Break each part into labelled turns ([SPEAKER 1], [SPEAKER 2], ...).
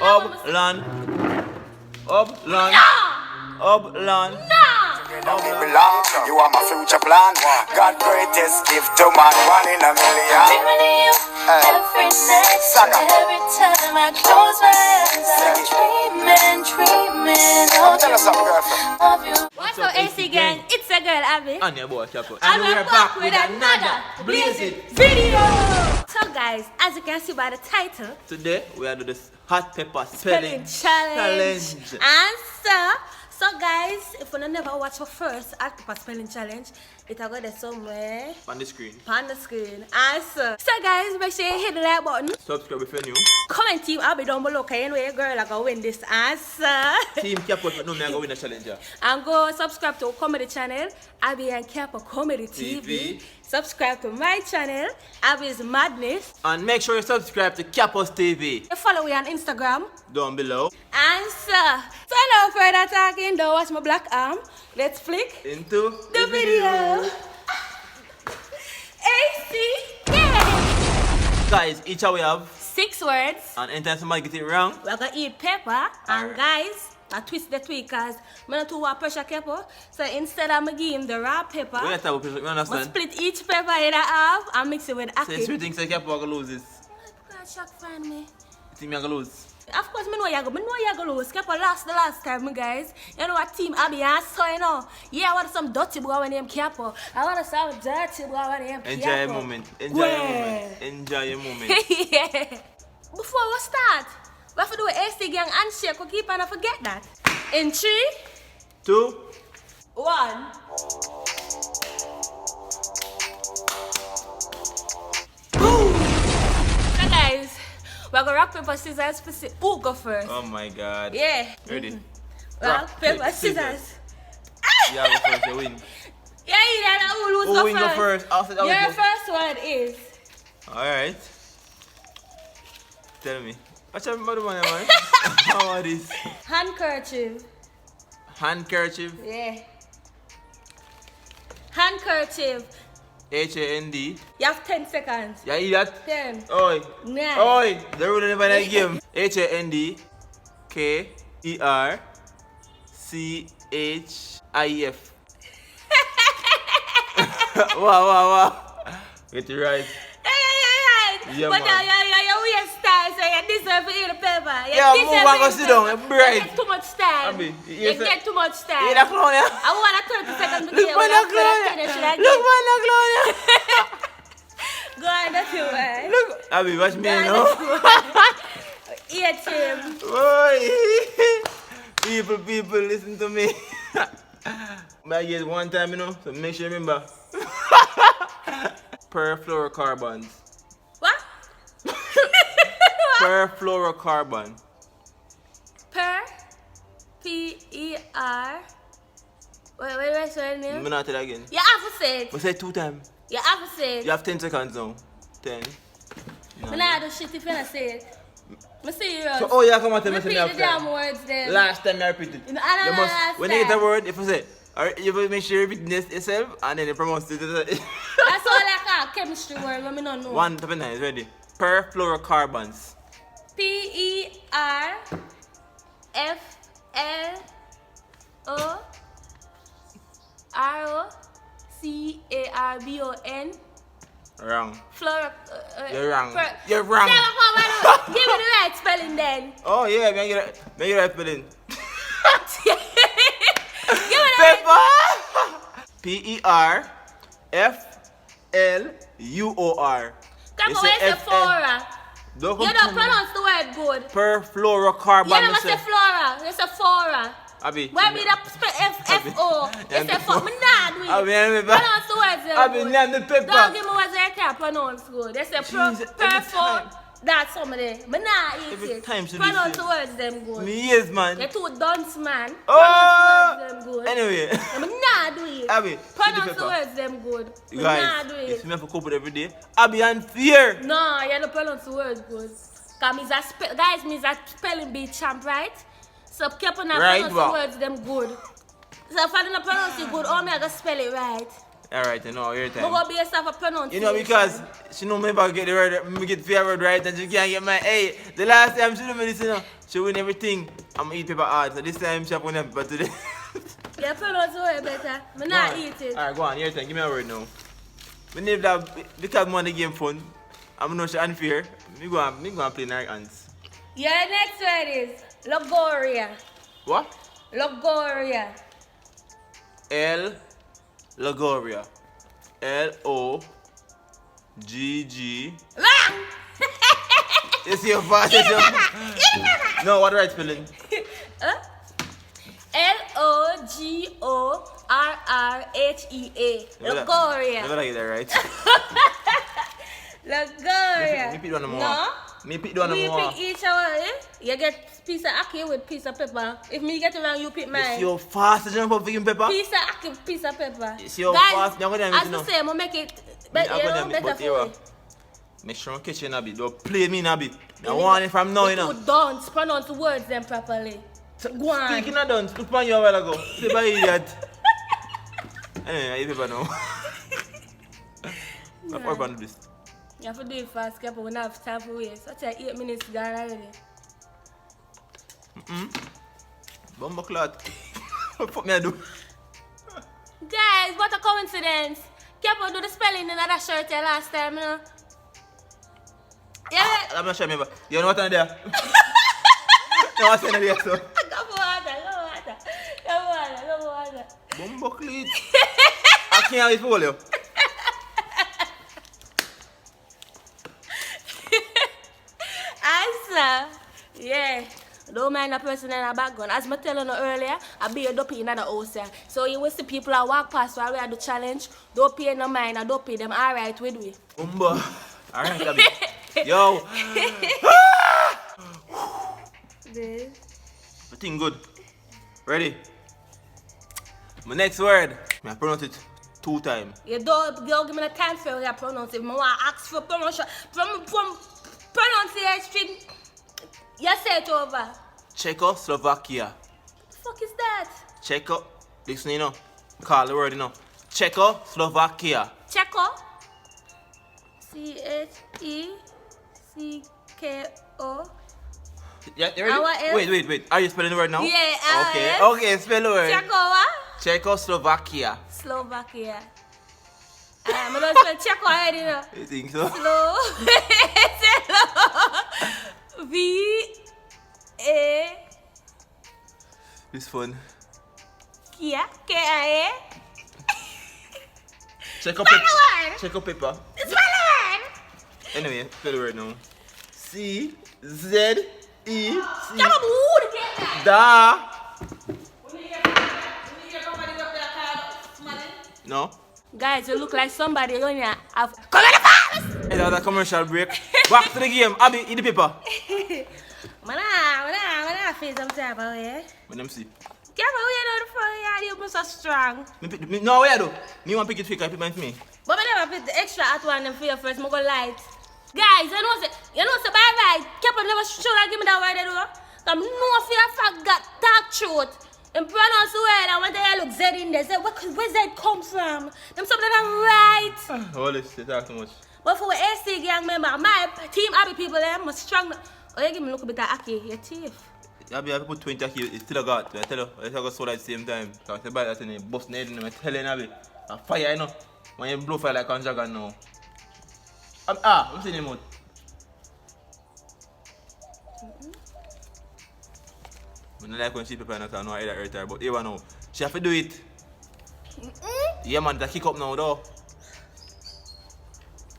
[SPEAKER 1] Upland. Upland. Upland.
[SPEAKER 2] You belong, you are my future plan. God greatest gift to man, 1 in a million.
[SPEAKER 3] Every night, every time I close my eyes, I'm dreaming of you.
[SPEAKER 4] What's up, AC gang? It's a girl, Abby.
[SPEAKER 1] And your boy, Capo.
[SPEAKER 4] And we're back with another blazing video. So guys, as you can see by the title,
[SPEAKER 1] Today we are doing this hot pepper
[SPEAKER 4] spelling challenge. And so guys, if you never watch your first hot pepper spelling challenge, it'll go there somewhere
[SPEAKER 1] on the screen.
[SPEAKER 4] On the screen. And so guys, make sure you hit the like button.
[SPEAKER 1] Subscribe if you're new.
[SPEAKER 4] Comment team Abby down below, cause you know your girl I gonna win this answer.
[SPEAKER 1] Team Capo, no me I go win the challenge.
[SPEAKER 4] And go subscribe to our comedy channel, Abby and Capo Comedy TV. Subscribe to my channel, Abby's Madness.
[SPEAKER 1] And make sure you subscribe to Capo's TV.
[SPEAKER 4] You follow me on Instagram.
[SPEAKER 1] Down below.
[SPEAKER 4] And so no further talking, don't watch my black arm. Let's flick
[SPEAKER 1] into
[SPEAKER 4] the video. AC, yeah.
[SPEAKER 1] Guys, each we have
[SPEAKER 4] 6 words.
[SPEAKER 1] and anytime somebody get it wrong,
[SPEAKER 4] We're gonna eat pepper. And guys, I twist the tweet because I don't too want pressure pepper. So instead I'm gonna give him the raw pepper.
[SPEAKER 1] we understand.
[SPEAKER 4] I split each pepper in half and mix it with
[SPEAKER 1] Since
[SPEAKER 4] ackee.
[SPEAKER 1] we think so Capo gonna lose this.
[SPEAKER 4] God, shock fan me.
[SPEAKER 1] You think me gonna lose?
[SPEAKER 4] Of course, I know you're going to lose. Kept lost the last time, my guys. You know what team Abby and so, you know. Yeah, I want some dirty boy when name Capo. I want some dirty boy when name Capo.
[SPEAKER 1] Enjoy your moment. Enjoy your moment. Enjoy your moment.
[SPEAKER 4] Yeah. Before we start, we have to do an AC gang handshake. We keep on forget that. In 3,
[SPEAKER 1] 2,
[SPEAKER 4] 1. So guys, we're going to rock, paper, scissors to see who go first.
[SPEAKER 1] oh my god.
[SPEAKER 4] Yeah.
[SPEAKER 1] Ready?
[SPEAKER 4] Rock, paper, scissors.
[SPEAKER 1] Yeah, go first, you win.
[SPEAKER 4] Yeah, who lose
[SPEAKER 1] Who
[SPEAKER 4] go
[SPEAKER 1] win go
[SPEAKER 4] first?
[SPEAKER 1] first? After that,
[SPEAKER 4] Your
[SPEAKER 1] we go.
[SPEAKER 4] first word is
[SPEAKER 1] Alright. Tell me. What's up about the money, man? How are this?
[SPEAKER 4] handkerchief.
[SPEAKER 1] Handkerchief.
[SPEAKER 4] Yeah. Handkerchief.
[SPEAKER 1] H-A-N-D.
[SPEAKER 4] You have 10 seconds.
[SPEAKER 1] Yeah, you that?
[SPEAKER 4] 10.
[SPEAKER 1] Oi.
[SPEAKER 4] 9.
[SPEAKER 1] Oi. The rule never that game. H-A-N-D-K-E-R-C-H-I-F. Wow. Get it right. Yeah,
[SPEAKER 4] But
[SPEAKER 1] man.
[SPEAKER 4] you're weird style, so you deserve to eat the paper.
[SPEAKER 1] Yeah, move and go sit down. You're bright.
[SPEAKER 4] You get too much style.
[SPEAKER 1] Abby,
[SPEAKER 4] You get too much style.
[SPEAKER 1] Hey, that clown, yeah?
[SPEAKER 4] I want a 30 seconds to
[SPEAKER 1] Look, man, that clown, yeah. Look, man, that clown, yeah.
[SPEAKER 4] Go on, that's your way.
[SPEAKER 1] Look. Abby, watch me
[SPEAKER 4] Go on,
[SPEAKER 1] now.
[SPEAKER 4] that's your way. Eat him.
[SPEAKER 1] Boy. People, listen to me. I get one time, you know, so make sure you remember. Perfluorocarbons.
[SPEAKER 4] What?
[SPEAKER 1] Perfluorocarbon.
[SPEAKER 4] P-E-R. Wait, say the name?
[SPEAKER 1] I'm not tell it again.
[SPEAKER 4] You have to say it.
[SPEAKER 1] We say it 2 times.
[SPEAKER 4] You have to say it.
[SPEAKER 1] You have 10 seconds now. 10.
[SPEAKER 4] I nah do shit if you don't say it. I'm serious.
[SPEAKER 1] So, oh, yeah, come on, tell me
[SPEAKER 4] Repeat
[SPEAKER 1] something
[SPEAKER 4] the damn
[SPEAKER 1] after.
[SPEAKER 4] words then.
[SPEAKER 1] Last time I repeat it.
[SPEAKER 4] You know, I don't know last
[SPEAKER 1] when you get a
[SPEAKER 4] time.
[SPEAKER 1] word, if you say, alright, you will make sure you repeat this yourself and then you pronounce it.
[SPEAKER 4] That's all like a chemistry word when I don't know.
[SPEAKER 1] 1 to 9 is ready. Perfluorocarbons.
[SPEAKER 4] P-E-R-F-L-O-R-O-C-A-R-B-O-N.
[SPEAKER 1] Wrong.
[SPEAKER 4] You're
[SPEAKER 1] wrong. You're wrong.
[SPEAKER 4] Give me the right spelling then.
[SPEAKER 1] Oh yeah, make it right spelling.
[SPEAKER 4] Give me the right.
[SPEAKER 1] Pepper. P-E-R-F-L-U-O-R.
[SPEAKER 4] Come on, where's the flora?
[SPEAKER 1] Don't
[SPEAKER 4] You don't pronounce the word good.
[SPEAKER 1] Perfluorocarbon.
[SPEAKER 4] You never say flora. You say flora.
[SPEAKER 1] Abby.
[SPEAKER 4] Why be that F-F-O? You say fuck me not do it.
[SPEAKER 1] Abby,
[SPEAKER 4] Pronounce the words there
[SPEAKER 1] Abby,
[SPEAKER 4] good.
[SPEAKER 1] name the pepper.
[SPEAKER 4] Don't give me words that I can't pronounce good. They say
[SPEAKER 1] Jesus, every time.
[SPEAKER 4] that's somebody. But nah, eat
[SPEAKER 1] Every
[SPEAKER 4] it.
[SPEAKER 1] time she
[SPEAKER 4] Pronounce
[SPEAKER 1] do
[SPEAKER 4] the words them good.
[SPEAKER 1] Me yes, man.
[SPEAKER 4] You're too dunce, man.
[SPEAKER 1] Oh!
[SPEAKER 4] Pronounce the words them good.
[SPEAKER 1] Anyway.
[SPEAKER 4] But nah do it.
[SPEAKER 1] Abby,
[SPEAKER 4] Pronounce
[SPEAKER 1] the
[SPEAKER 4] the
[SPEAKER 1] pepper.
[SPEAKER 4] words them good.
[SPEAKER 1] You
[SPEAKER 4] But nah
[SPEAKER 1] guys,
[SPEAKER 4] do
[SPEAKER 1] you
[SPEAKER 4] it.
[SPEAKER 1] see me for couple every day. Abby and fear.
[SPEAKER 4] No, you don't pronounce the words good. Cause me's a spelling bee champ, right? So keep on
[SPEAKER 1] Right,
[SPEAKER 4] pronounce
[SPEAKER 1] wow.
[SPEAKER 4] the words them good. So if I don't pronounce it good, how me I gonna spell it right?
[SPEAKER 1] Alright, you know, your
[SPEAKER 4] I'm
[SPEAKER 1] time.
[SPEAKER 4] gonna be yourself a pronunciation.
[SPEAKER 1] You know, because she know me about get the word, me get the word right and she can't get my A. The last time she do me this, you know. She win everything. I'm eat pepper hard. So this time she have win pepper today.
[SPEAKER 4] You pronounce the word better. I'm not eat it.
[SPEAKER 1] Alright, go on. Your turn. Give me a word now. We need that because money game fun. I'm not sure unfair. Me go and play Nike Ants.
[SPEAKER 4] Your next word is Logoria.
[SPEAKER 1] What?
[SPEAKER 4] Logoria.
[SPEAKER 1] Logoria. L-O-G-G.
[SPEAKER 4] Wrong!
[SPEAKER 1] You see your fast? No, what the right spelling?
[SPEAKER 4] L-O-G-O-R-R-H-E-A. Logoria.
[SPEAKER 1] Never get that right.
[SPEAKER 4] Logoria.
[SPEAKER 1] Me pick one more.
[SPEAKER 4] No?
[SPEAKER 1] Me pick one
[SPEAKER 4] We
[SPEAKER 1] more.
[SPEAKER 4] pick each other, eh? You get piece of ackee with piece of pepper. If me get it wrong, you pick
[SPEAKER 1] You
[SPEAKER 4] mine.
[SPEAKER 1] see how fast you jump up for pepper?
[SPEAKER 4] Piece of ackee, piece of pepper.
[SPEAKER 1] You see how
[SPEAKER 4] Guys,
[SPEAKER 1] fast you're going to
[SPEAKER 4] as I say, I'm make it better, better for you.
[SPEAKER 1] Make sure I'm catching a bit. Don't play me a bit. I want it from now, you know.
[SPEAKER 4] Don't pronounce the words them properly. Go on.
[SPEAKER 1] Speaking of done, look on you a while ago. Say by idiot. Anyway, I eat pepper now. I'm going to do this.
[SPEAKER 4] You have to do it fast, Kepa. We don't have time for waste. Such a 8 minutes gone already.
[SPEAKER 1] Bumbo clot. What the fuck me I do?
[SPEAKER 4] Guys, what a coincidence. Kepa do the spelling in that shirt here last time, you know? Yeah.
[SPEAKER 1] I'm not sure, remember. You know what I'm there? No, I'm saying there, so.
[SPEAKER 4] Go for water.
[SPEAKER 1] Bumbo clit. I can't wait for you.
[SPEAKER 4] Answer. Yeah. Don't mind the person in the background. As I tell you earlier, I be a dopey in the house here. So you will see people that walk past while we are the challenge. Don't pay no mind, I don't pay them alright with we.
[SPEAKER 1] Bumbo. Alright, Abbi. Yo.
[SPEAKER 4] This.
[SPEAKER 1] Everything good. Ready? My next word. I pronounce it 2 times.
[SPEAKER 4] You don't give me the time for you to pronounce it. I want to ask for pronunciation. Pronunciation. You say it over.
[SPEAKER 1] Czechoslovakia.
[SPEAKER 4] What the fuck is that?
[SPEAKER 1] Listen, you know. Call the word, you know. Czechoslovakia.
[SPEAKER 4] Checo. C-H-E-C-K-O.
[SPEAKER 1] Yeah, you ready? Wait. Are you spelling the word now?
[SPEAKER 4] Yeah,
[SPEAKER 1] Okay, spell the word.
[SPEAKER 4] Checo what?
[SPEAKER 1] Czechoslovakia.
[SPEAKER 4] Slovakia. I'm going to spell Checo already, you know.
[SPEAKER 1] You think so?
[SPEAKER 4] Slow. V-A.
[SPEAKER 1] This fun.
[SPEAKER 4] Kia. K-I-A.
[SPEAKER 1] Check up
[SPEAKER 4] Spell the word.
[SPEAKER 1] Check up paper.
[SPEAKER 4] Spell the word.
[SPEAKER 1] Anyway, spell the word now. C-Z-E-C.
[SPEAKER 4] Come on, wood again.
[SPEAKER 1] Da. No?
[SPEAKER 4] Guys, you look like somebody you know have come in the forest.
[SPEAKER 1] Hey, that was a commercial break. Back to the game. Abbi, eat the paper.
[SPEAKER 4] Man, feel some type of way.
[SPEAKER 1] Let them see.
[SPEAKER 4] Come on, you know the fuck you are so strong.
[SPEAKER 1] No, where do? Me want to pick it quick. I pick mine for me.
[SPEAKER 4] But I never put the extra hot one them for you first. I'm going to light. Guys, you know by right. Kepa never should have given me that word, though. I'm no fear of fact got dark truth. And pronounce the word, and when they look Z in there, say, where Z come from? Them something that right.
[SPEAKER 1] Oh, let's talk too much.
[SPEAKER 4] But for AC gang member, my team Abbi people, they are strong. Oh, you give me a little bit of Aki, your teeth.
[SPEAKER 1] Abbi, I put 20 here. It's still a got. I tell you, I go so at the same time. Because I buy that in the bus net, and I'm telling Abbi, a fire, you know. When you blow fire like a dragon now. I'm seeing him out. I don't like when she people and I know I that right there, but even now, she have to do it. Yeah man, that kick up now though.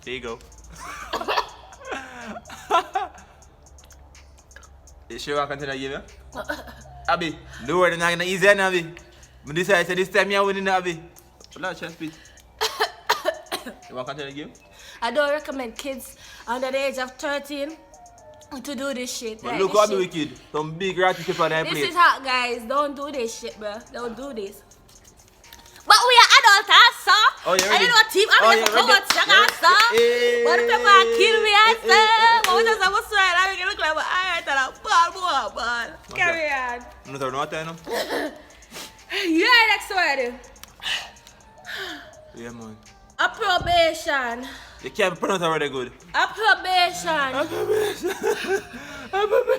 [SPEAKER 1] There you go. You sure I can continue the game, yeah? Abbi, the word is not gonna easy, Abbi. But this time you're winning, Abbi. Let's just speak. You want to continue the game?
[SPEAKER 4] I don't recommend kids under the age of 13 to do this shit.
[SPEAKER 1] But
[SPEAKER 4] like
[SPEAKER 1] look
[SPEAKER 4] this
[SPEAKER 1] how
[SPEAKER 4] shit.
[SPEAKER 1] wicked. Some big ratty people on that
[SPEAKER 4] This
[SPEAKER 1] place.
[SPEAKER 4] is hot, guys. Don't do this shit, bro. Don't do this. But we are adults, so.
[SPEAKER 1] Oh, you
[SPEAKER 4] I
[SPEAKER 1] ready?
[SPEAKER 4] don't know what team I'm
[SPEAKER 1] Oh,
[SPEAKER 4] going
[SPEAKER 1] you
[SPEAKER 4] to
[SPEAKER 1] ready?
[SPEAKER 4] come out, so. But the people are killing me, I say. But we just have a sweat. I make it look like my eye and a ball. Carry on.
[SPEAKER 1] No, no, what time?
[SPEAKER 4] Yeah, next word.
[SPEAKER 1] Yeah, man.
[SPEAKER 4] Approbation.
[SPEAKER 1] You can't pronounce it really good.
[SPEAKER 4] Approbation.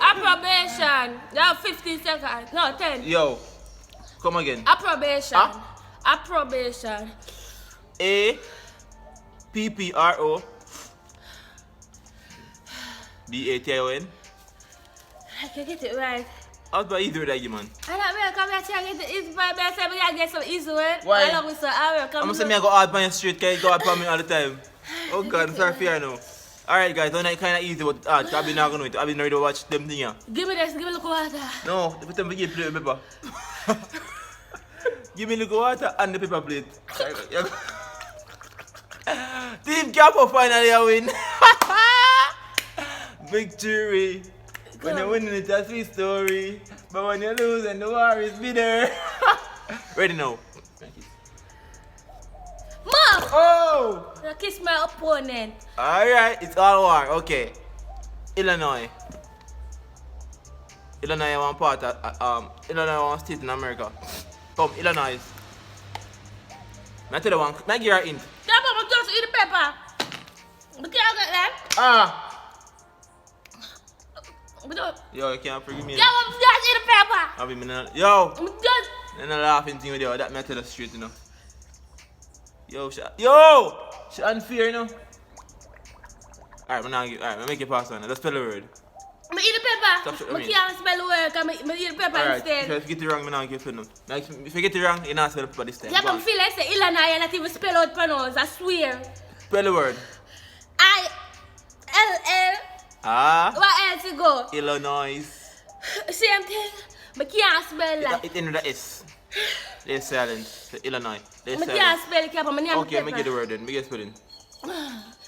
[SPEAKER 4] Approbation. You have 15 seconds. No, 10.
[SPEAKER 1] Yo, come again.
[SPEAKER 4] Approbation.
[SPEAKER 1] Huh?
[SPEAKER 4] Approbation.
[SPEAKER 1] APPRO BATION.
[SPEAKER 4] I can get it right.
[SPEAKER 1] How's about easy with that, you man?
[SPEAKER 4] I don't know, come here, try to get the easy part, but I said we gotta get some easy word.
[SPEAKER 1] Why?
[SPEAKER 4] I love it, so I will come.
[SPEAKER 1] I'm gonna say me I go hard on your street, can you go hard on me all the time? Oh God, I'm sorry for you now. Alright guys, don't like kinda easy but hard, I've been not gonna wait. I've been ready to watch them thing here.
[SPEAKER 4] Give me this, give me a little water.
[SPEAKER 1] No, put them plate with pepper. Give me a little water and the pepper plate. Team Capo finally a win. Victory. When you're winning it's a sweet story. But when you lose and the war is bitter. Ready now.
[SPEAKER 4] Mom!
[SPEAKER 1] Oh!
[SPEAKER 4] You kiss my opponent.
[SPEAKER 1] Alright, it's all war. Okay. Illinois. Illinois one part of Illinois one state in America. Come, Illinois. I tell you one, I give you a hint.
[SPEAKER 4] Yeah, but I'm just eat the pepper. But can't get that.
[SPEAKER 1] Ah!
[SPEAKER 4] But don't.
[SPEAKER 1] Yo, you can't forgive me.
[SPEAKER 4] Yeah, but I'm just eat the pepper.
[SPEAKER 1] I'll be yo!
[SPEAKER 4] I'm just.
[SPEAKER 1] I'm not laughing thing with you. That matter straight, you know. Yo, she unfair, you know. Alright, I'm make it pass on. Let's spell the word.
[SPEAKER 4] I'm eat the pepper.
[SPEAKER 1] Stop shooting
[SPEAKER 4] I
[SPEAKER 1] me.
[SPEAKER 4] can't spell the word. I'm eat the pepper
[SPEAKER 1] Alright,
[SPEAKER 4] instead.
[SPEAKER 1] if you get it wrong, I'm not give you no. Like, if you get it wrong, you're not spell the pepper this time.
[SPEAKER 4] Yeah,
[SPEAKER 1] Go
[SPEAKER 4] but I
[SPEAKER 1] on.
[SPEAKER 4] feel like say Illinois and not even spell out pronounce. I swear.
[SPEAKER 1] Spell the word.
[SPEAKER 4] I-L-L.
[SPEAKER 1] Ah.
[SPEAKER 4] What else you go?
[SPEAKER 1] Illinois.
[SPEAKER 4] Same thing. But can't spell that.
[SPEAKER 1] It ended with the S. There's silent. The Illinois. There's
[SPEAKER 4] I
[SPEAKER 1] silent.
[SPEAKER 4] can't spell it. My name
[SPEAKER 1] Okay, me get the word then. Me get spelling.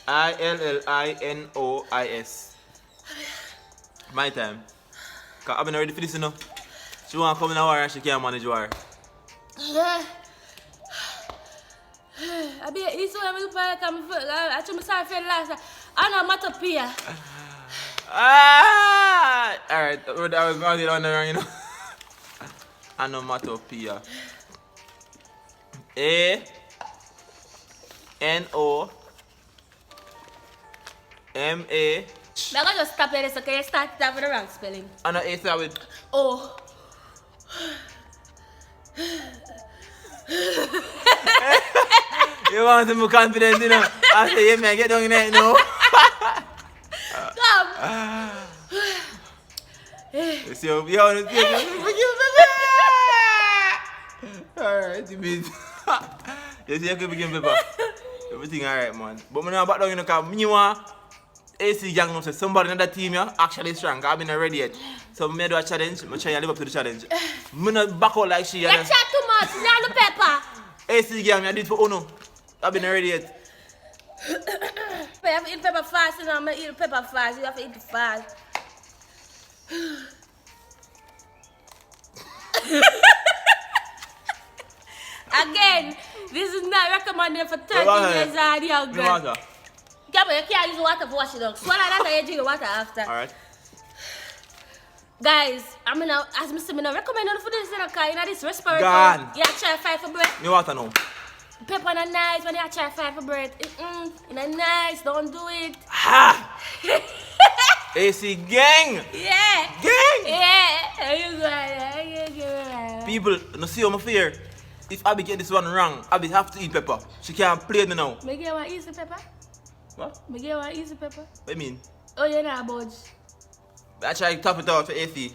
[SPEAKER 1] ILLINOIS. My time. Cause I've been ready for this, you know. She want to come in a war and she can't manage war.
[SPEAKER 4] Yeah. I be this one. I'm sorry for the last time. I know Matopia.
[SPEAKER 1] Ah! Alright, I was going to on the wrong, you know. Onomatopoeia. A-N-O-M-A.
[SPEAKER 4] I'm gonna just stop it so can you start that with the wrong spelling.
[SPEAKER 1] I know A start with.
[SPEAKER 4] Oh.
[SPEAKER 1] You want to be confident, you know. I say, yeah, man, get down in there, you know.
[SPEAKER 4] Come.
[SPEAKER 1] You see, yo, alright, you mean. You see, you can begin paper. Everything alright, man. But I'm not back down, you know, because me want AC gang knows somebody in that team yeah, actually strong. I've been ready yet. So I do a challenge. I try to live up to the challenge. I'm not back out like she.
[SPEAKER 4] You chat too much. Now the pepper.
[SPEAKER 1] AC gang, I did it for Uno. I've been ready yet.
[SPEAKER 4] You have to eat pepper fast, you know. I'm going to eat pepper fast. You have to eat it fast. Again, this is not recommended for 30 years old young girl.
[SPEAKER 1] Water.
[SPEAKER 4] Yeah, but you can't use water to wash it down. Swallow that and you drink the water after.
[SPEAKER 1] Alright.
[SPEAKER 4] Guys, I'm gonna, as Mr. I recommend you for this, you know, this respiratory.
[SPEAKER 1] Gone.
[SPEAKER 4] Yeah, try fight for breath.
[SPEAKER 1] Me water now.
[SPEAKER 4] Pepper not nice when you try fight for breath. It's not nice, don't do it.
[SPEAKER 1] Ha! AC gang!
[SPEAKER 4] Yeah.
[SPEAKER 1] Gang!
[SPEAKER 4] Yeah.
[SPEAKER 1] People, no see how I fear. If Abby get this one wrong, Abby have to eat pepper. She can't play me now.
[SPEAKER 4] Me get one easy pepper?
[SPEAKER 1] What?
[SPEAKER 4] Me get one easy pepper?
[SPEAKER 1] What do you mean?
[SPEAKER 4] Oh, you're not budge.
[SPEAKER 1] I try to top it out for AC.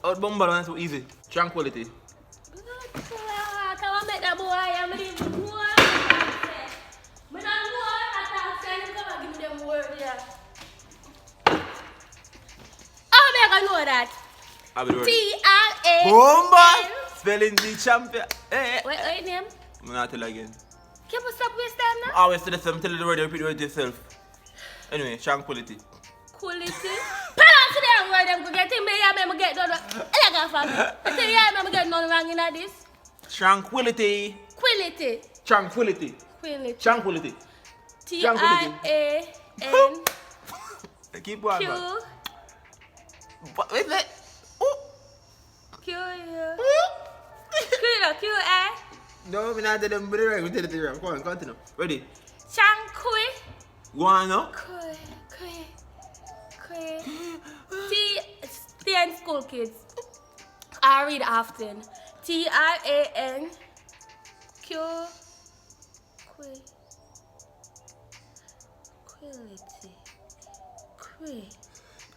[SPEAKER 1] Out bumble and so easy. Tranquility.
[SPEAKER 4] Come on, make that boy. I'm going to give you more. I don't know what come and give me them word here. How am I going to know that?
[SPEAKER 1] Abby the word.
[SPEAKER 4] T-R-A.
[SPEAKER 1] Bomba! Spelling the champion. Eh.
[SPEAKER 4] What's your name?
[SPEAKER 1] I'm not tell again.
[SPEAKER 4] Can you stop waste time now?
[SPEAKER 1] I always tell them, tell you the word, you repeat the word yourself. Anyway, tranquility.
[SPEAKER 4] Quality. Pronounce the damn word. I'm going to get him. I'm get done. I tell you, I'm get none wrong in this.
[SPEAKER 1] Tranquility.
[SPEAKER 4] Quality.
[SPEAKER 1] Tranquility.
[SPEAKER 4] Quality.
[SPEAKER 1] Tranquility.
[SPEAKER 4] T-I-A-N.
[SPEAKER 1] Keep going.
[SPEAKER 4] Q.
[SPEAKER 1] What is it? Ooh.
[SPEAKER 4] Q.
[SPEAKER 1] Ooh.
[SPEAKER 4] Q. Q. I.
[SPEAKER 1] No, I'm not telling them, but they're right. We tell it to you. Come on, continue. Ready?
[SPEAKER 4] Chankwe.
[SPEAKER 1] Go on now.
[SPEAKER 4] Kwe. Stay in school, kids. I read often. T-R-A-N-Q. Kwe.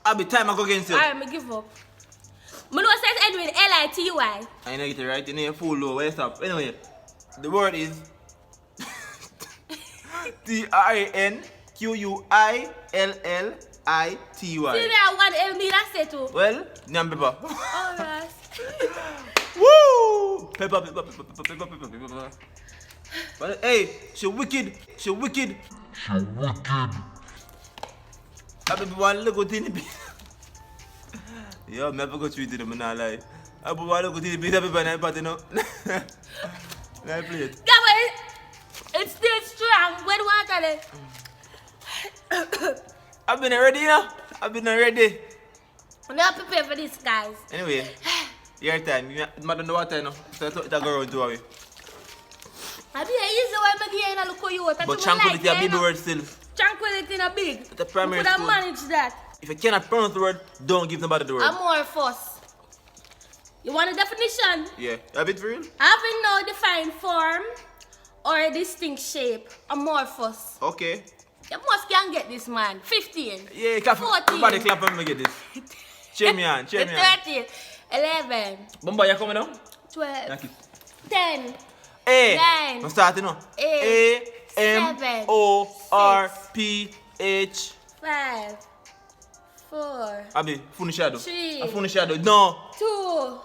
[SPEAKER 1] Abbi, time I go against you.
[SPEAKER 4] Alright, me give up. Me know it says Edwin, L-I-T-Y.
[SPEAKER 1] I know get it right. You need a full low. Where stop? Anyway, the word is T-R-A-N-Q-U-I-L-L-I-T-Y.
[SPEAKER 4] See that one L me that say too.
[SPEAKER 1] Well, nyam pepper.
[SPEAKER 4] Alright.
[SPEAKER 1] Woo! Pepper. But hey, she wicked. Abbi, one look at it. Yo, me have to go treat it, I'm not lie. Abbi, one look at it, beat up a party, no? I play it.
[SPEAKER 4] Yeah, but it's still strong. When water there.
[SPEAKER 1] I've been ready, you know? I've been ready.
[SPEAKER 4] I'm not prepared for this, guys.
[SPEAKER 1] Anyway, your time. You don't know what time, no? So it's a go around to away.
[SPEAKER 4] Abbi, easy one me give you a look at you.
[SPEAKER 1] But tranquility, a big word still.
[SPEAKER 4] Tranquility in a big.
[SPEAKER 1] It's a primary
[SPEAKER 4] You could have
[SPEAKER 1] school.
[SPEAKER 4] managed that.
[SPEAKER 1] If you cannot pronounce the word, don't give nobody the word.
[SPEAKER 4] Amorphous. You want a definition?
[SPEAKER 1] Yeah. A bit for real?
[SPEAKER 4] Having no defined form or a distinct shape. Amorphous.
[SPEAKER 1] Okay.
[SPEAKER 4] You must can get this, man. 15.
[SPEAKER 1] Yeah, clap.
[SPEAKER 4] 14.
[SPEAKER 1] Everybody clap when we get this. Cheer me on.
[SPEAKER 4] 13. 11.
[SPEAKER 1] Bomba, you coming down?
[SPEAKER 4] 12.
[SPEAKER 1] Thank you.
[SPEAKER 4] 10.
[SPEAKER 1] A.
[SPEAKER 4] 9.
[SPEAKER 1] I'm starting now.
[SPEAKER 4] 8.
[SPEAKER 1] A-M-O-R-P-H.
[SPEAKER 4] 5. 4.
[SPEAKER 1] Abbi, phone shadow.
[SPEAKER 4] 3.
[SPEAKER 1] A phone shadow. No.
[SPEAKER 4] 2.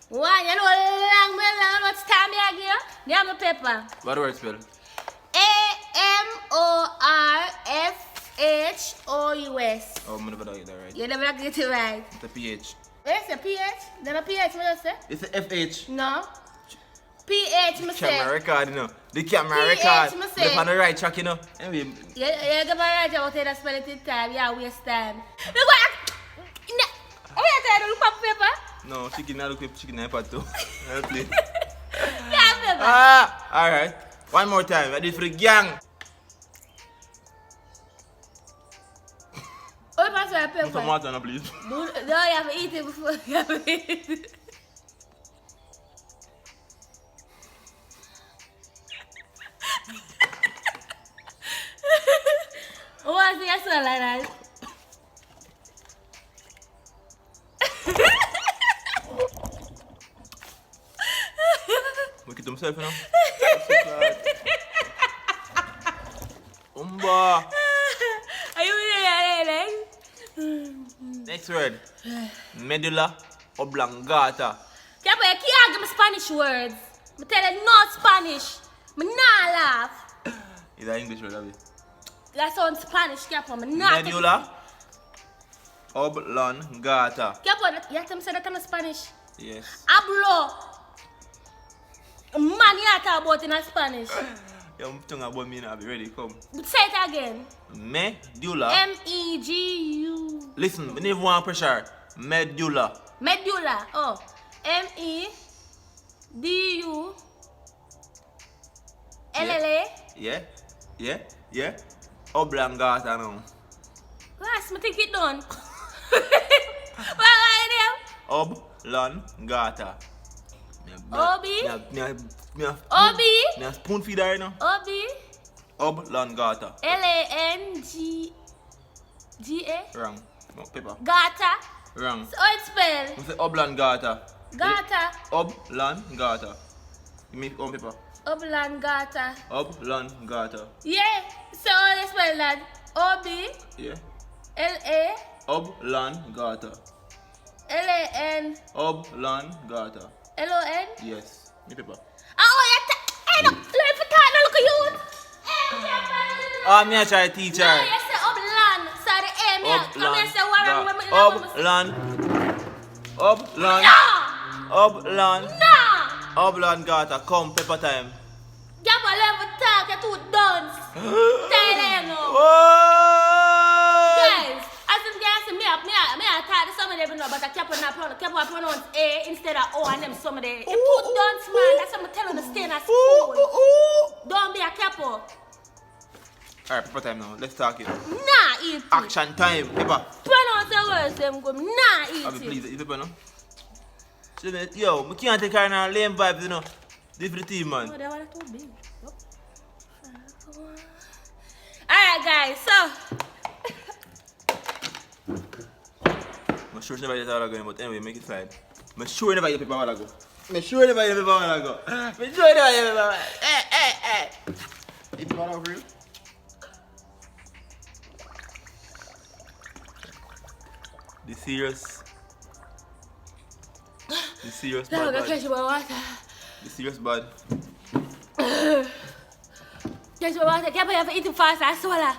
[SPEAKER 4] 1. You know long much time you give? You have a paper.
[SPEAKER 1] What the word spell?
[SPEAKER 4] A-M-O-R-F-H-O-U-S.
[SPEAKER 1] Oh, I'm never get that right.
[SPEAKER 4] You never get it right.
[SPEAKER 1] It's a PH.
[SPEAKER 4] Where's the PH? Then a PH, what you say?
[SPEAKER 1] It's a FH.
[SPEAKER 4] No. PH, me say.
[SPEAKER 1] Camera record, you know. The camera
[SPEAKER 4] PH,
[SPEAKER 1] record.
[SPEAKER 4] me say.
[SPEAKER 1] They're on the right track, you know. Anyway,
[SPEAKER 4] You give me right out there, spell it in time. Yeah, waste time. Look what? Oh, you trying to look up paper?
[SPEAKER 1] no, chicken, I look at chicken iPad too. I'll play.
[SPEAKER 4] Yeah, paper.
[SPEAKER 1] Alright. One more time. I did for the gang.
[SPEAKER 4] Oh, you pass my
[SPEAKER 1] Put
[SPEAKER 4] paper.
[SPEAKER 1] some water on, please.
[SPEAKER 4] No, you have to eat it before you have to eat it. What's the answer like that?
[SPEAKER 1] Look at himself, you know. Umba.
[SPEAKER 4] Are you really?
[SPEAKER 1] Next word. Medulla oblongata.
[SPEAKER 4] Yeah, but you can't give me Spanish words. I tell you, no Spanish. I not laugh.
[SPEAKER 1] Is that English word, Abbi?
[SPEAKER 4] That sounds Spanish, Capo. I'm not.
[SPEAKER 1] Medulla oblongata.
[SPEAKER 4] Capo, you have to say that in Spanish.
[SPEAKER 1] Yes.
[SPEAKER 4] Hablo. Man, you have to talk about in Spanish.
[SPEAKER 1] I'm talking about me now. Be ready, come.
[SPEAKER 4] Say it again.
[SPEAKER 1] Medulla.
[SPEAKER 4] M-E-G-U.
[SPEAKER 1] Listen, we need one pressure. Medulla.
[SPEAKER 4] Medulla. Oh. M-E-D-U-L-L-A.
[SPEAKER 1] Yeah. Oblongata now.
[SPEAKER 4] Last, I think it done. What are you name?
[SPEAKER 1] Oblongata.
[SPEAKER 4] Obi?
[SPEAKER 1] Obi? Spoon feeder right now.
[SPEAKER 4] Obi?
[SPEAKER 1] Oblongata.
[SPEAKER 4] L-A-N-G-A?
[SPEAKER 1] Wrong. No, paper.
[SPEAKER 4] Gata?
[SPEAKER 1] Wrong.
[SPEAKER 4] So it's spelled?
[SPEAKER 1] We say oblongata.
[SPEAKER 4] Gata?
[SPEAKER 1] Oblongata. You make on paper.
[SPEAKER 4] Oblongata.
[SPEAKER 1] Oblongata.
[SPEAKER 4] Yeah. So it's spelled that. O-B?
[SPEAKER 1] Yeah.
[SPEAKER 4] L-A?
[SPEAKER 1] Oblongata.
[SPEAKER 4] L-A-N?
[SPEAKER 1] Oblongata.
[SPEAKER 4] L-O-N?
[SPEAKER 1] Yes. Me paper.
[SPEAKER 4] Oh, you hey, no, learn for that, now look at you.
[SPEAKER 1] Oh, me I try to teach
[SPEAKER 4] No,
[SPEAKER 1] her.
[SPEAKER 4] you say Oblan. Sorry, come here say Warren.
[SPEAKER 1] Oblong.
[SPEAKER 4] No!
[SPEAKER 1] Oblong.
[SPEAKER 4] No!
[SPEAKER 1] Oblongata. Come, paper time.
[SPEAKER 4] You have a level talk, you're too dunce. Tell them now.
[SPEAKER 1] Oh!
[SPEAKER 4] Guys, as them guys see me taught some of them know, but I kept on pronounce A instead of O and them some of them. It put dance man, that's what I'm telling you to stay in a school. Don't be a capo.
[SPEAKER 1] Alright, paper time now. Let's talk it.
[SPEAKER 4] Nah, eat it.
[SPEAKER 1] Action time, paper.
[SPEAKER 4] Pronounce the words them good. Nah, eat
[SPEAKER 1] Abbi,
[SPEAKER 4] it.
[SPEAKER 1] please, eat paper now. Yo, I can't take her in our lame vibes, you know. This for the team, man.
[SPEAKER 4] Oh, that one too big. Nope. Alright, guys, so.
[SPEAKER 1] I'm sure she never get a while ago, but anyway, make it slide. I'm sure you never get paper a while ago. I'm sure you never get paper a while ago. I'm sure you never get paper a while ago. Hey. Eat paper now for you? The serious bad.
[SPEAKER 4] Now I'm catch my water.
[SPEAKER 1] The serious bad.
[SPEAKER 4] Catch my water. Can't have to eat too fast. I swallow.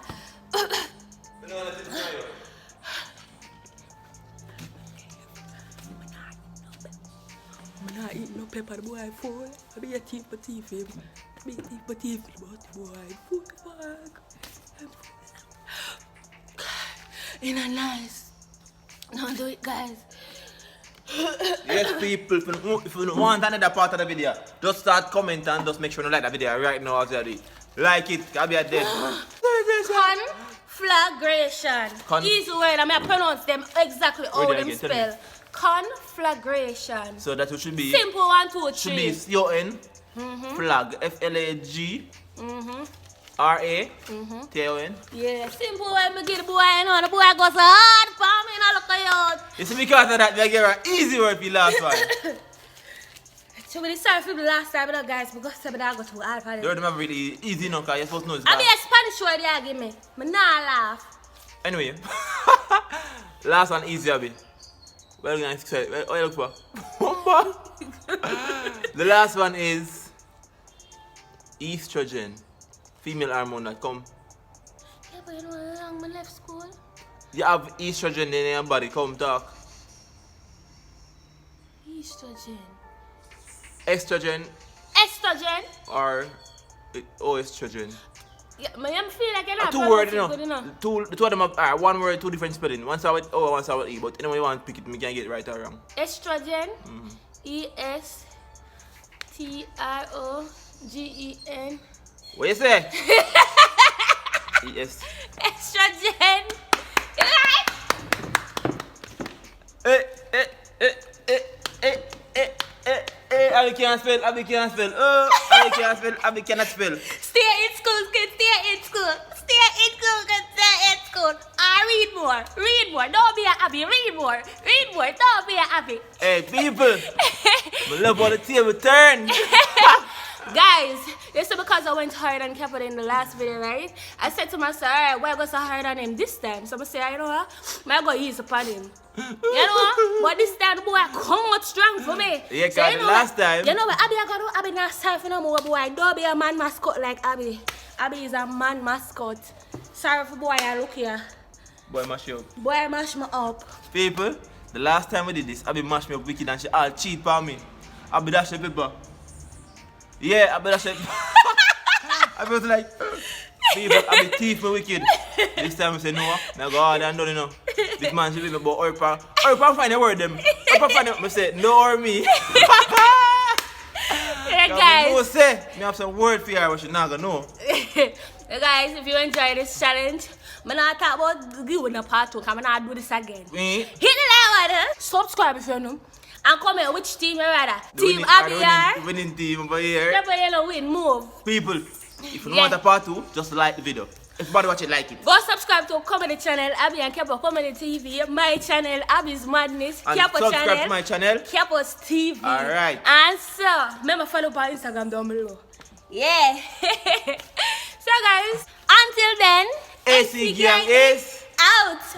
[SPEAKER 5] I'm not eating no pepper, the boy fool. I be a teeth for teeth him. Big teeth for teeth about the boy. Fool fuck.
[SPEAKER 4] It's not nice. Don't do it, guys.
[SPEAKER 1] Yes, people, if you want another part of the video, just start commenting and just make sure you like the video right now as you do. Like it, I'll be a dead.
[SPEAKER 4] Conflagration. Easy word, I mean, I pronounce them exactly how them
[SPEAKER 1] again,
[SPEAKER 4] spell. Conflagration.
[SPEAKER 1] So that should be
[SPEAKER 4] Simple 1, 2, 3.
[SPEAKER 1] should be C-O-N flag F-L-A-G R-A-T-O-N.
[SPEAKER 4] Yeah, simple way me give the boy, you know, the boy goes hard for me, and I look at you.
[SPEAKER 1] You see, because of that, they give her an easy word for the last one.
[SPEAKER 4] So we sorry for the last time, though, guys, because I go too hard for
[SPEAKER 1] They
[SPEAKER 4] them.
[SPEAKER 1] don't have really easy now, because you're supposed to know it's
[SPEAKER 4] I be
[SPEAKER 1] bad.
[SPEAKER 4] a Spanish word they give me. Me not laugh.
[SPEAKER 1] Anyway, last one easy, Abbi. What are you going to say? What are you looking for? The last one is estrogen. Female hormone that come.
[SPEAKER 4] Yeah, but you know how long I left school?
[SPEAKER 1] You have estrogen in your body, come talk.
[SPEAKER 4] Estrogen.
[SPEAKER 1] Estrogen
[SPEAKER 4] Estrogen?
[SPEAKER 1] or estrogen.
[SPEAKER 4] Yeah, I feel like you're not
[SPEAKER 1] Two words, you
[SPEAKER 4] pronouncing
[SPEAKER 1] know.
[SPEAKER 4] good enough.
[SPEAKER 1] Two of them are one word, two different spelling. One start with O, one start with E. But anyway, you want to pick it, me can get it right or wrong.
[SPEAKER 4] Estrogen. E-S-T-R-O-G-E-N.
[SPEAKER 1] What you say? Yes.
[SPEAKER 4] Estrogen. You like?
[SPEAKER 1] Abbi can't spell, Abbi can't spell. Abbi cannot spell.
[SPEAKER 4] Stay in school, kids. Stay in school. Stay in school, kids. Stay in school. Read more. Read more. Don't be a Abbi. Read more. Read more. Don't be a Abbi.
[SPEAKER 1] Hey, people. I love how the table turn.
[SPEAKER 4] Guys, you see, because I went hard on Capital in the last video, right? I said to myself, alright, why go so hard on him this time? So I say, you know what? I'm going to ease upon him. You know what? But this time, the boy come out strong for me.
[SPEAKER 1] Yeah,
[SPEAKER 4] so,
[SPEAKER 1] because the last time.
[SPEAKER 4] You know what? Abbi, I got to Abbi not sorry for no more, boy. Don't be a man mascot like Abbi. Abbi is a man mascot. Sorry for boy, I look here.
[SPEAKER 1] Boy, mash you up.
[SPEAKER 4] Boy, mash me up.
[SPEAKER 1] People, the last time we did this, Abbi mashed me up wicked and she all cheat for me. Abbi dash the paper. Yeah, Abbi dash it. I was like, people, Abbi teeth me wicked. This time I say no, I go hard and done, you know. This man should be about Orpa. Orpa find a word them. Orpa find a, I say, no or me.
[SPEAKER 4] Yeah, guys.
[SPEAKER 1] No say, me have some word for her but she not gonna know.
[SPEAKER 4] Guys, if you enjoy this challenge, I'm not talk about giving a part 2, because I'm not do this again. Hit the like button, subscribe if you know, and comment which team you rather. Team Abbi or
[SPEAKER 1] winning team over here.
[SPEAKER 4] Double Yellow win, move.
[SPEAKER 1] People, if you want a part 2, just like the video. If you watch it, like it.
[SPEAKER 4] Go subscribe to comedy channel Abbi and Kepo Comedy TV, my channel Abbi's Madness,
[SPEAKER 1] And
[SPEAKER 4] Kepo
[SPEAKER 1] subscribe
[SPEAKER 4] channel,
[SPEAKER 1] to my channel.
[SPEAKER 4] Kepo's TV.
[SPEAKER 1] Alright.
[SPEAKER 4] And so, remember follow me on Instagram down below. Yeah. So guys, until then,
[SPEAKER 1] AC Gang is
[SPEAKER 4] out.